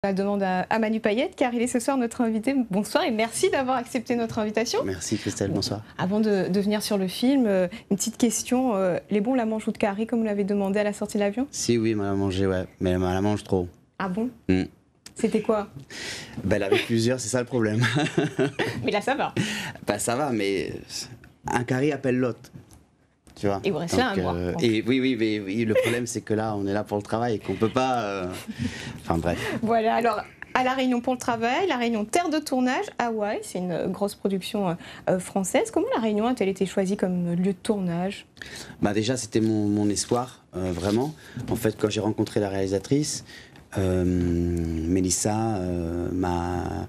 La demande à Manu Payette, car il est ce soir notre invité. Bonsoir et merci d'avoir accepté notre invitation. Merci Christelle, bonsoir. Avant de venir sur le film, une petite question. Les bons la mangent ou de carré, comme vous l'avez demandé à la sortie de l'avion? Si, oui, elle m'a mangé, ouais. Mais elle la mange trop. Ah bon? Mm. C'était quoi? Ben, elle avait plusieurs, c'est ça le problème. Mais là, ça va. Ben, ça va, mais un carré appelle l'autre. Tu vois. Et vous restez là un mois. Et oui, le problème, c'est que là, on est là pour le travail et qu'on peut pas... Enfin, bref. Voilà, alors... À La Réunion pour le travail, La Réunion terre de tournage, Hawaï, c'est une grosse production française. Comment La Réunion a-t-elle été choisie comme lieu de tournage? Bah déjà, c'était mon espoir, vraiment. En fait, quand j'ai rencontré la réalisatrice, Mélissa m'a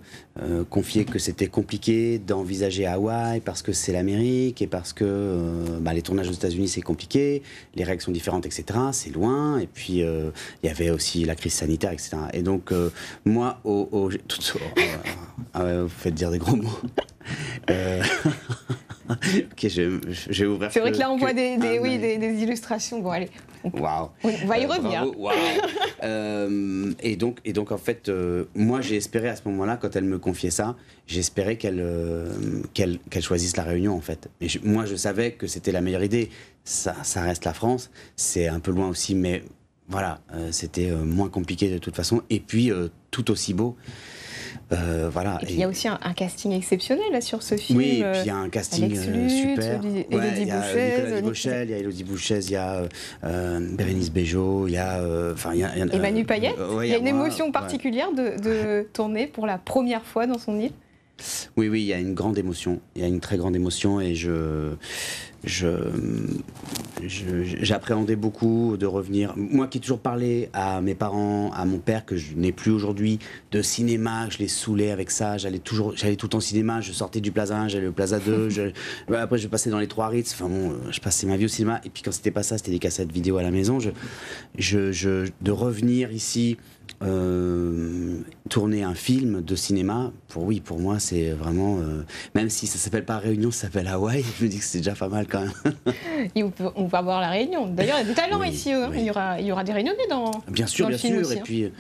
confié que c'était compliqué d'envisager Hawaï parce que c'est l'Amérique et parce que les tournages aux États-Unis c'est compliqué, les règles sont différentes, etc. C'est loin, et puis il y avait aussi la crise sanitaire, etc. Et donc moi, vous faites dire des gros mots. Ok, je vais ouvrir. C'est vrai que là on voit des illustrations. Bon, allez. Waouh. On va y revenir. Wow. Et donc en fait, moi j'ai espéré à ce moment-là, quand elle me confiait ça, j'espérais qu'elle choisisse la Réunion en fait. Et moi je savais que c'était la meilleure idée. Ça reste la France, c'est un peu loin aussi, mais voilà, c'était moins compliqué de toute façon. Et puis tout aussi beau. Voilà. Et puis il y a aussi un casting exceptionnel là, sur ce film. Oui, et puis il y a un casting super. Élodie Il y a Bouchez, Bouchel, il y a Élodie Bouchez, il y a Bérénice Bejo, il y a... et Manu Payette. Il y a une émotion particulière de tourner pour la première fois dans son île. Oui, il y a une grande émotion. Il y a une très grande émotion et j'appréhendais beaucoup de revenir. Moi qui ai toujours parlé à mes parents, à mon père, que je n'ai plus aujourd'hui, de cinéma, je les saoulais avec ça. J'allais tout le temps au cinéma, je sortais du Plaza 1, j'allais au Plaza 2, après je passais dans les 3 Ritz, enfin bon, je passais ma vie au cinéma. Et puis quand c'était pas ça, c'était des cassettes vidéo à la maison. De revenir ici, tourner un film de cinéma, pour moi c'est vraiment, même si ça s'appelle pas Réunion, ça s'appelle Hawaï, je me dis que c'est déjà pas mal quand même. Et on va voir La Réunion. D'ailleurs, il y a du talent ici. Hein. Oui. Il y aura des Réunionnais dans bien sûr, le film aussi, et puis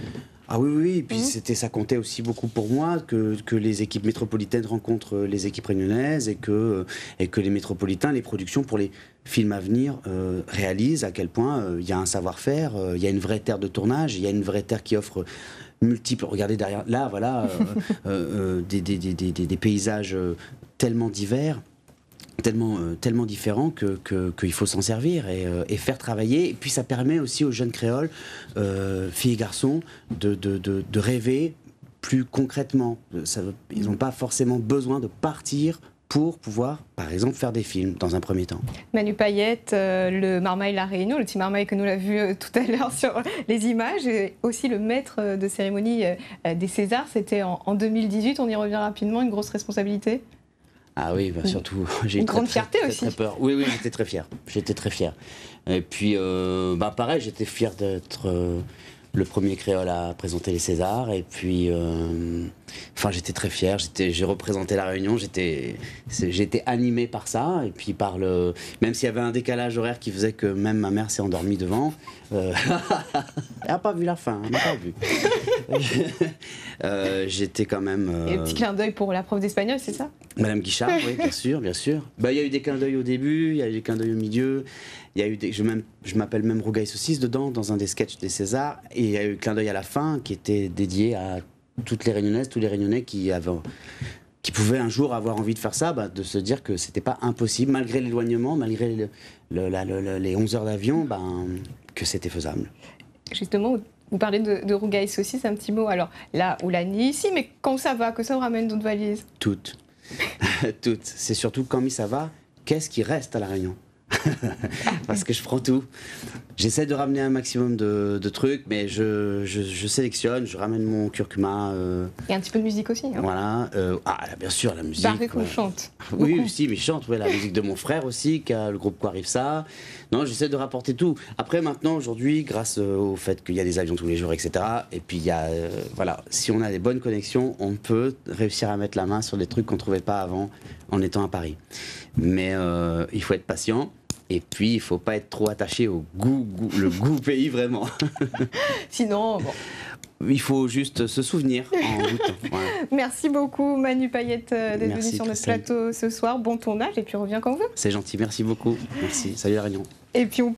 et puis ça comptait aussi beaucoup pour moi que les équipes métropolitaines rencontrent les équipes réunionnaises et que les métropolitains, les productions pour les films à venir réalisent à quel point il y a un savoir-faire, il y a une vraie terre de tournage, il y a une vraie terre qui offre multiples. Regardez derrière, là, voilà, des paysages tellement divers. Tellement différent qu'il faut s'en servir et faire travailler. Et puis ça permet aussi aux jeunes créoles, filles et garçons, de rêver plus concrètement. Ils n'ont pas forcément besoin de partir pour pouvoir, par exemple, faire des films dans un premier temps. Manu Payette, le Marmaille La Réunion, le petit Marmaille que nous l'a vu tout à l'heure sur les images, et aussi le maître de cérémonie des Césars, c'était en 2018, on y revient rapidement, une grosse responsabilité? Ah oui, surtout, j'ai une grande fierté aussi. Très peur. Oui, j'étais très fier. Et puis, pareil, j'étais fier d'être le premier créole à présenter les Césars. Et puis, j'étais très fier. J'ai représenté la Réunion. J'étais animé par ça. Et puis même s'il y avait un décalage horaire qui faisait que même ma mère s'est endormie devant. Elle n'a pas vu la fin. Elle n'a pas vu. J'étais quand même... Et le petit clin d'œil pour la prof d'espagnol, c'est ça? Madame Guichard, oui, bien sûr. Il y a eu des clins d'œil au début, il y a eu des clins d'œil au milieu, il y a eu je m'appelle même Rougail Saucisse dedans, dans un des sketchs des Césars, et il y a eu clin d'œil à la fin qui était dédié à toutes les Réunionnaises, tous les Réunionnais qui pouvaient un jour avoir envie de faire ça, de se dire que c'était pas impossible, malgré l'éloignement, malgré les 11 heures d'avion, que c'était faisable. Justement, vous parlez de Rougail Saucisse, un petit mot. Alors là, on l'a ni ici, mais quand ça va, que ça vous ramène d'autres valises? Toutes. Toutes. C'est surtout quand ça va, qu'est-ce qui reste à La Réunion? Parce que je prends tout. J'essaie de ramener un maximum de trucs, mais je sélectionne, je ramène mon curcuma. Et un petit peu de musique aussi. Hein. Voilà. Bien sûr, la musique. Barré qu'on chante. Oui, beaucoup. aussi, mais je chante. La musique de mon frère aussi, qui a le groupe Quoi Arrive Ça. Non, j'essaie de rapporter tout. Après, maintenant, aujourd'hui, grâce au fait qu'il y a des avions tous les jours, etc., et puis il y a. Si on a des bonnes connexions, on peut réussir à mettre la main sur des trucs qu'on ne trouvait pas avant en étant à Paris. Mais il faut être patient. Et puis, il ne faut pas être trop attaché au le goût pays, vraiment. Sinon, bon. Il faut juste se souvenir en goûtant. Voilà. Merci beaucoup Manu Payette d'être venu sur notre Christelle. plateau ce soir. Bon tournage et puis on revient quand vous. C'est gentil, merci beaucoup. Merci. Salut la Réunion. Et puis on